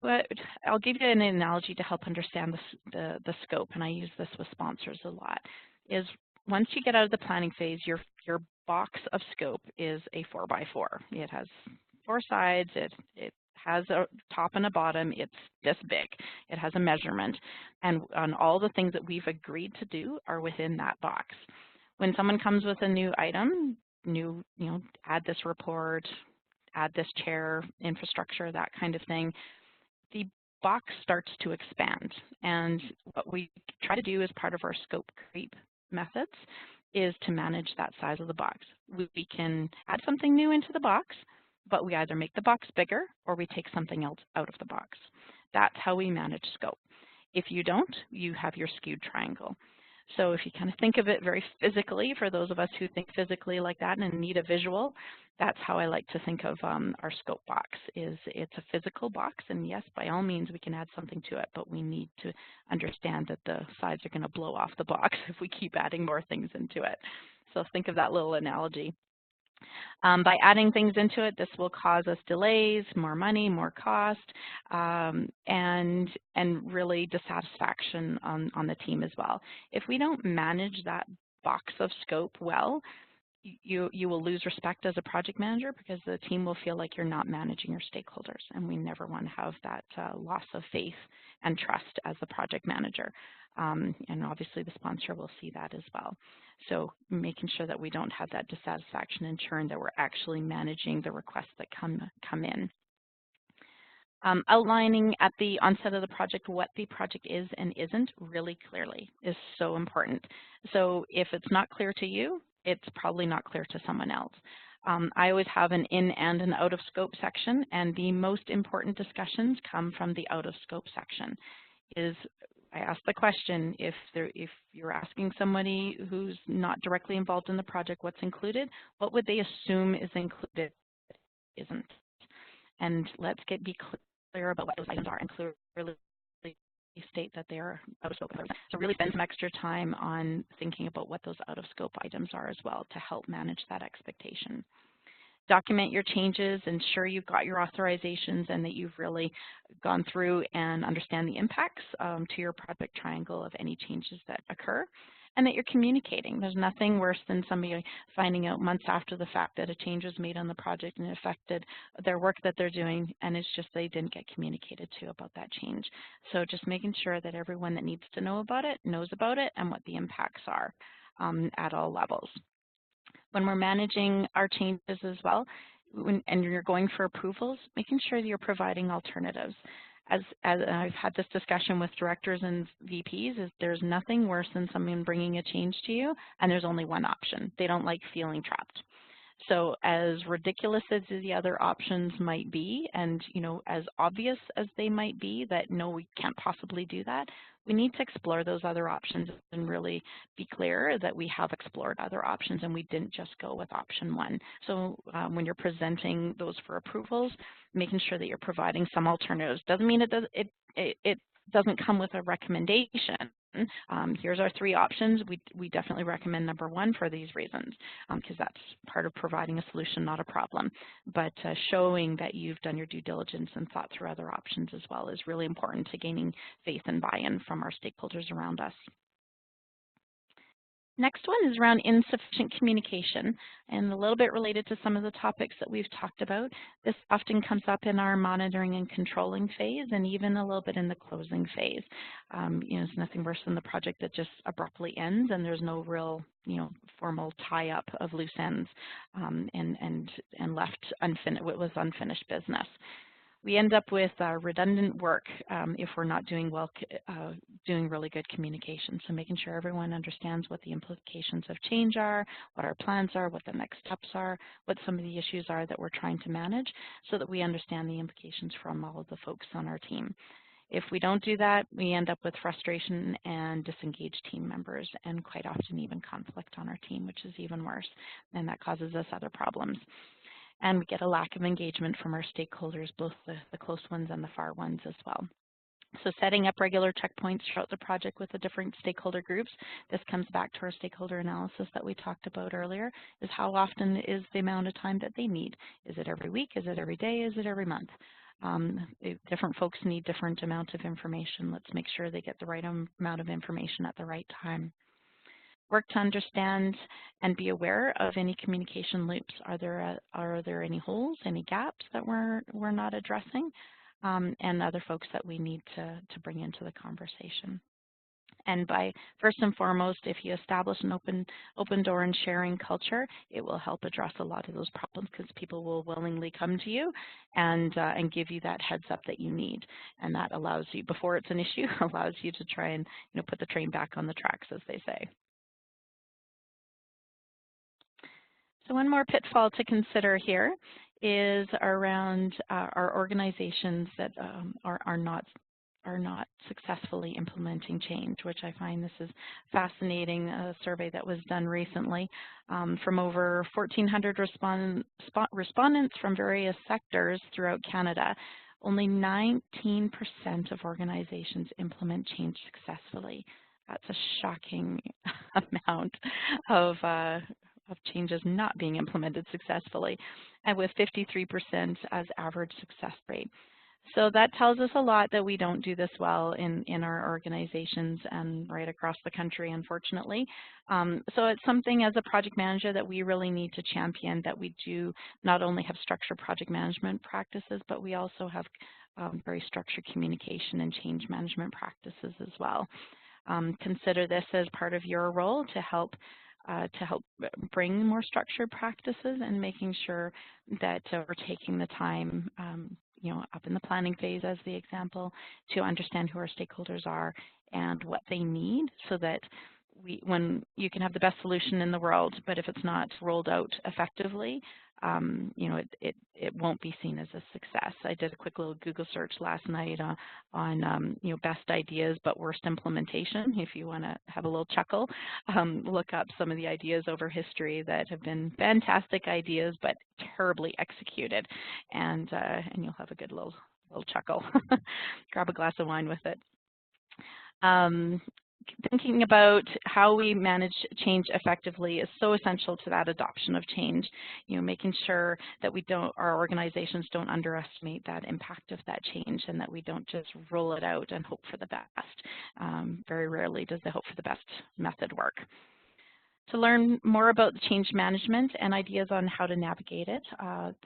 But I'll give you an analogy to help understand the scope, and I use this with sponsors a lot, is once you get out of the planning phase, your box of scope is a 4x4. It has 4 sides. It has a top and a bottom. It's this big. It has a measurement, and all the things that we've agreed to do are within that box. When someone comes with a new item, add this report, add this chair, infrastructure, that kind of thing, the box starts to expand. And what we try to do as part of our scope creep methods is to manage that size of the box. We can add something new into the box, but we either make the box bigger or we take something else out of the box. That's how we manage scope. If you don't, you have your skewed triangle. So if you kind of think of it very physically, for those of us who think physically like that and need a visual, that's how I like to think of our scope box. Is it's a physical box, and yes, by all means we can add something to it, but we need to understand that the sides are going to blow off the box if we keep adding more things into it. So think of that little analogy. By adding things into it, this will cause us delays, more money, more cost, and really dissatisfaction on the team as well. If we don't manage that box of scope well, you will lose respect as a project manager because the team will feel like you're not managing your stakeholders, and we never want to have that loss of faith and trust as the project manager. And obviously the sponsor will see that as well. So making sure that we don't have that dissatisfaction and churn, that we're actually managing the requests that come in. Outlining at the onset of the project what the project is and isn't really clearly is so important. So if it's not clear to you, it's probably not clear to someone else. I always have an in and an out of scope section, and the most important discussions come from the out of scope section. I ask the question, if you're asking somebody who's not directly involved in the project what's included, what would they assume is included isn't? And let's be clear about what those items are and clearly state that they are out of scope. So really spend some extra time on thinking about what those out of scope items are as well to help manage that expectation. Document your changes, ensure you've got your authorizations and that you've really gone through and understand the impacts to your project triangle of any changes that occur, and that you're communicating. There's nothing worse than somebody finding out months after the fact that a change was made on the project and it affected their work that they're doing, and it's just they didn't get communicated to about that change. So just making sure that everyone that needs to know about it knows about it and what the impacts are at all levels. When we're managing our changes as well, and you're going for approvals, making sure that you're providing alternatives. As I've had this discussion with directors and VPs, is there's nothing worse than someone bringing a change to you and there's only one option. They don't like feeling trapped. So as ridiculous as the other options might be, and as obvious as they might be that no, we can't possibly do that, we need to explore those other options and really be clear that we have explored other options and we didn't just go with option one. So when you're presenting those for approvals, making sure that you're providing some alternatives. Doesn't mean it doesn't come with a recommendation. Here's our three options. We definitely recommend number one for these reasons, because that's part of providing a solution, not a problem. But showing that you've done your due diligence and thought through other options as well is really important to gaining faith and buy-in from our stakeholders around us. Next one is around insufficient communication, and a little bit related to some of the topics that we've talked about. This often comes up in our monitoring and controlling phase, and even a little bit in the closing phase. It's nothing worse than the project that just abruptly ends, and there's no real, formal tie-up of loose ends, and left unfinished with unfinished business. We end up with redundant work if we're not doing really good communication. So making sure everyone understands what the implications of change are, what our plans are, what the next steps are, what some of the issues are that we're trying to manage, so that we understand the implications from all of the folks on our team. If we don't do that, we end up with frustration and disengaged team members, and quite often even conflict on our team, which is even worse, and that causes us other problems. And we get a lack of engagement from our stakeholders, both the close ones and the far ones as well. So setting up regular checkpoints throughout the project with the different stakeholder groups, this comes back to our stakeholder analysis that we talked about earlier, is how often is the amount of time that they need. Is it every week? Is it every day? Is it every month? Different folks need different amounts of information. Let's make sure they get the right amount of information at the right time. Work to understand and be aware of any communication loops. Are there any holes, any gaps that we're not addressing, and other folks that we need to bring into the conversation. And by first and foremost, if you establish an open door and sharing culture, it will help address a lot of those problems because people will willingly come to you and give you that heads up that you need. And that allows you, before it's an issue, allows you to try and put the train back on the tracks, as they say. So one more pitfall to consider here is around our organizations that are not successfully implementing change, which I find this is fascinating. A survey that was done recently from over 1,400 respondents from various sectors throughout Canada. Only 19% of organizations implement change successfully. That's a shocking amount of changes not being implemented successfully, and with 53% as average success rate. So that tells us a lot that we don't do this well in our organizations and right across the country, unfortunately. So it's something as a project manager that we really need to champion, that we do not only have structured project management practices, but we also have very structured communication and change management practices as well. Consider this as part of your role to help bring more structured practices and making sure that we're taking the time, up in the planning phase as the example, to understand who our stakeholders are and what they need, so that when you can have the best solution in the world, but if it's not rolled out effectively, it won't be seen as a success. I did a quick little Google search last night on best ideas but worst implementation. If you want to have a little chuckle, look up some of the ideas over history that have been fantastic ideas but terribly executed, and you'll have a good little chuckle. Grab a glass of wine with it. Thinking about how we manage change effectively is so essential to that adoption of change. Making sure that our organizations don't underestimate that impact of that change, and that we don't just roll it out and hope for the best. Very rarely does the hope for the best method work. To learn more about the change management and ideas on how to navigate it,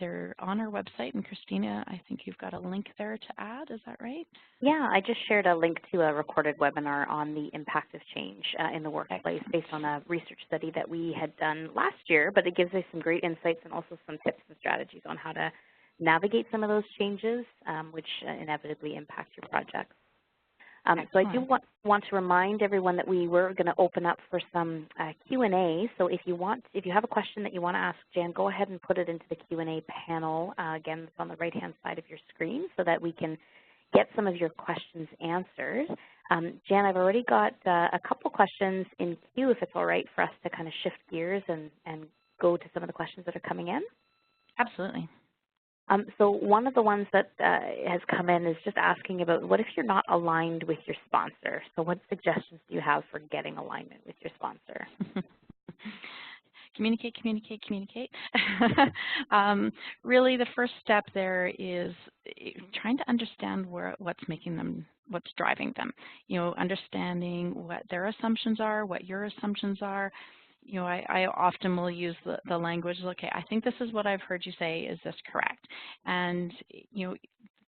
they're on our website. And Christina, I think you've got a link there to add, is that right? Yeah, I just shared a link to a recorded webinar on the impact of change in the workplace based on a research study that we had done last year, but it gives us some great insights and also some tips and strategies on how to navigate some of those changes, which inevitably impact your projects. So I do want to remind everyone that we were going to open up for some Q&A. So if you have a question that you want to ask Jan, go ahead and put it into the Q&A panel. Again, it's on the right-hand side of your screen, so that we can get some of your questions answered. Jan, I've already got a couple questions in queue, if it's all right for us to kind of shift gears and go to some of the questions that are coming in. Absolutely. So one of the ones that has come in is just asking about, what if you're not aligned with your sponsor? So what suggestions do you have for getting alignment with your sponsor? Communicate, communicate, communicate. Really, the first step there is trying to understand what's driving them. Understanding what their assumptions are, what your assumptions are. I often will use the language, okay, I think this is what I've heard you say, is this correct? And,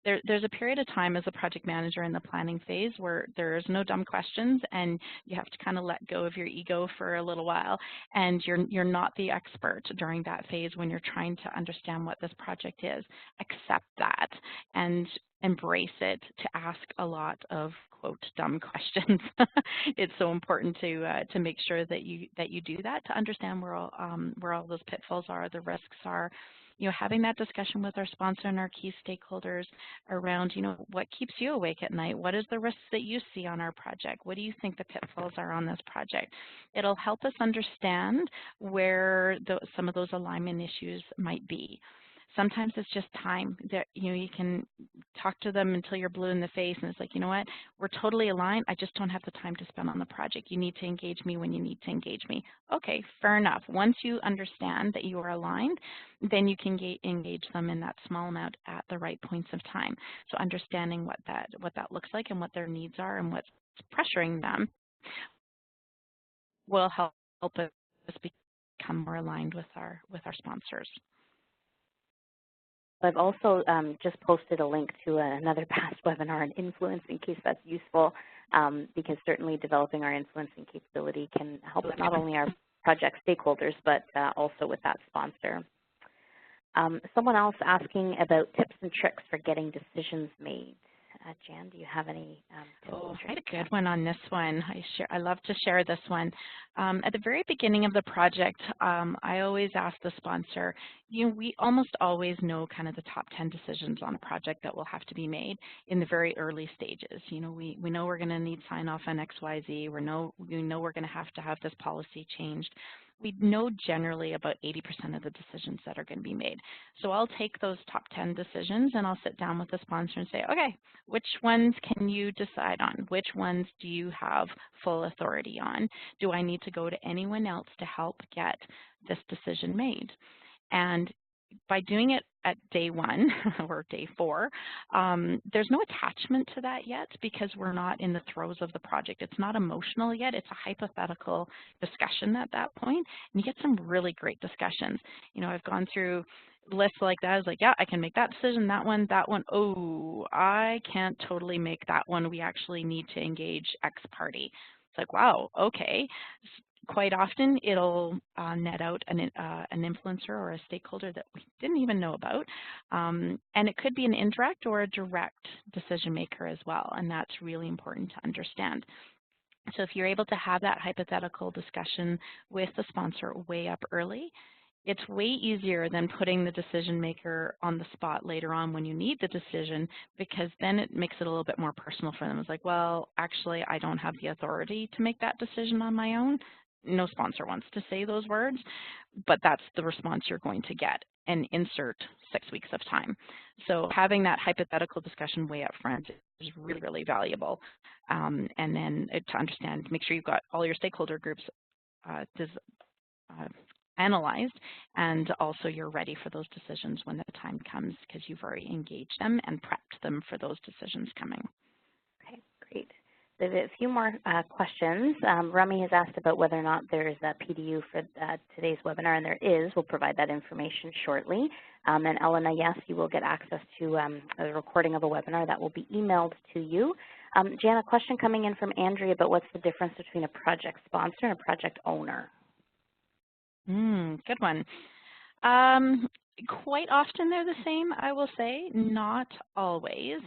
there's a period of time as a project manager in the planning phase where there's no dumb questions, and you have to kind of let go of your ego for a little while, and you're not the expert during that phase when you're trying to understand what this project is. Accept that and embrace it, to ask a lot of, quote, dumb questions. It's so important to make sure that you do that, to understand where all those pitfalls are, the risks are. Having that discussion with our sponsor and our key stakeholders around, what keeps you awake at night? What is the risks that you see on our project? What do you think the pitfalls are on this project? It'll help us understand where some of those alignment issues might be. Sometimes it's just time. That you can talk to them until you're blue in the face, and it's like, you know what, we're totally aligned. I just don't have the time to spend on the project. You need to engage me when you need to engage me. Okay, fair enough. Once you understand that you are aligned, then you can engage them in that small amount at the right points of time. So understanding what that looks like and what their needs are and what's pressuring them will help us become more aligned with our sponsors. I've also just posted a link to another past webinar on influence in case that's useful. because certainly developing our influencing capability can help not only our project stakeholders, but also with that sponsor. Someone else asking about tips and tricks for getting decisions made. Jan, do you have any tips and tricks? I had a good one on this one. I love to share this one. At the very beginning of the project, I always ask the sponsor, we almost always know kind of the top 10 decisions on a project that will have to be made in the very early stages. We know we're going to need sign off on XYZ. We know we're going to have this policy changed. We know generally about 80% of the decisions that are going to be made. So I'll take those top 10 decisions and I'll sit down with the sponsor and say, okay, which ones can you decide on? Which ones do you have full authority on? Do I need to go to anyone else to help get this decision made? And by doing it at day 1 or day 4, there's no attachment to that yet because we're not in the throes of the project. It's not emotional yet. It's a hypothetical discussion at that point, and you get some really great discussions. I've gone through lists like that. I was like, yeah, I can make that decision, that one. Oh, I can't totally make that one. We actually need to engage X party. It's like, wow, okay. Quite often, it'll net out an influencer or a stakeholder that we didn't even know about. And it could be an indirect or a direct decision maker as well, and that's really important to understand. So if you're able to have that hypothetical discussion with the sponsor way up early, it's way easier than putting the decision maker on the spot later on when you need the decision, because then it makes it a little bit more personal for them. It's like, well, actually, I don't have the authority to make that decision on my own. No sponsor wants to say those words, but that's the response you're going to get, and insert 6 weeks of time. So having that hypothetical discussion way up front is really, really valuable. And then to understand, make sure you've got all your stakeholder groups analyzed, and also you're ready for those decisions when the time comes because you've already engaged them and prepped them for those decisions coming. Okay, great. There's a few more questions. Rami has asked about whether or not there's a PDU for today's webinar, and there is. We'll provide that information shortly. And Elena, yes, you will get access to a recording of a webinar that will be emailed to you. Jan, a question coming in from Andrea about what's the difference between a project sponsor and a project owner? Good one. Quite often they're the same, I will say, not always.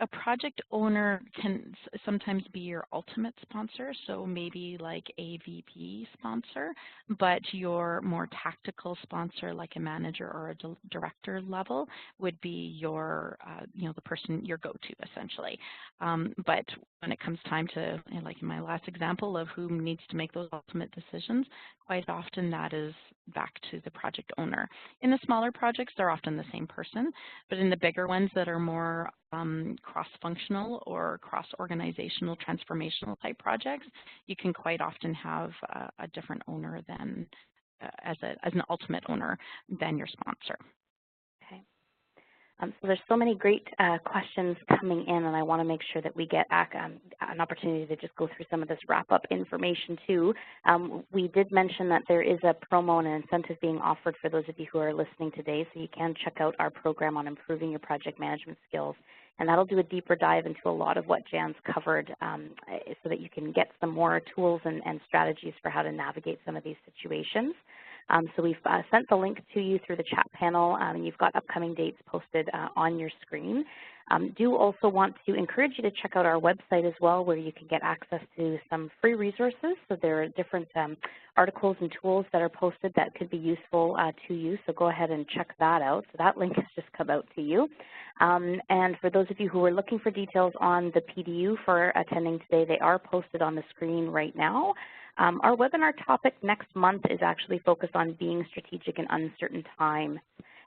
A project owner can sometimes be your ultimate sponsor, so maybe like a VP sponsor, but your more tactical sponsor, like a manager or a director level, would be your, the person, your go-to, essentially. But when it comes time to, like in my last example of who needs to make those ultimate decisions, quite often that is back to the project owner. In the smaller projects, they're often the same person, but in the bigger ones that are more cross-functional or cross-organizational transformational type projects, you can quite often have a different owner than, as an ultimate owner than your sponsor. Okay. So there's so many great questions coming in, and I want to make sure that we get an opportunity to just go through some of this wrap-up information too. We did mention that there is a promo and an incentive being offered for those of you who are listening today, so you can check out our program on improving your project management skills, and that'll do a deeper dive into a lot of what Jan's covered so that you can get some more tools and strategies for how to navigate some of these situations. So we've sent the link to you through the chat panel, and you've got upcoming dates posted on your screen. Do also want to encourage you to check out our website as well, where you can get access to some free resources. So there are different articles and tools that are posted that could be useful to you, so go ahead and check that out. So that link has just come out to you. And for those of you who are looking for details on the PDU for attending today, they are posted on the screen right now. Our webinar topic next month is actually focused on being strategic in uncertain times.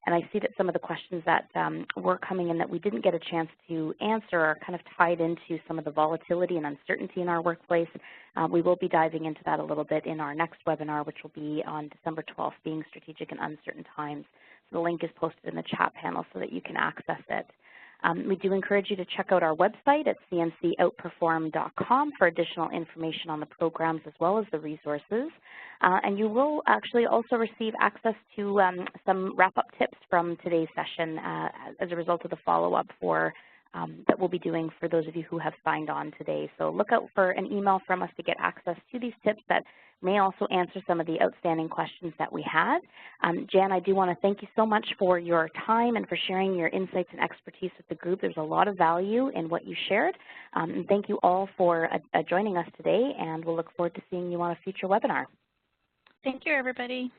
And I see that some of the questions that were coming in that we didn't get a chance to answer are kind of tied into some of the volatility and uncertainty in our workplace. We will be diving into that a little bit in our next webinar, which will be on December 12th, Being Strategic in Uncertain Times. So the link is posted in the chat panel so that you can access it. We do encourage you to check out our website at cncoutperform.com for additional information on the programs as well as the resources. And you will actually also receive access to some wrap-up tips from today's session as a result of the follow-up for that we'll be doing for those of you who have signed on today. So look out for an email from us to get access to these tips that may also answer some of the outstanding questions that we had. Jan, I do want to thank you so much for your time and for sharing your insights and expertise with the group. There's a lot of value in what you shared. And thank you all for joining us today, and we'll look forward to seeing you on a future webinar. Thank you, everybody.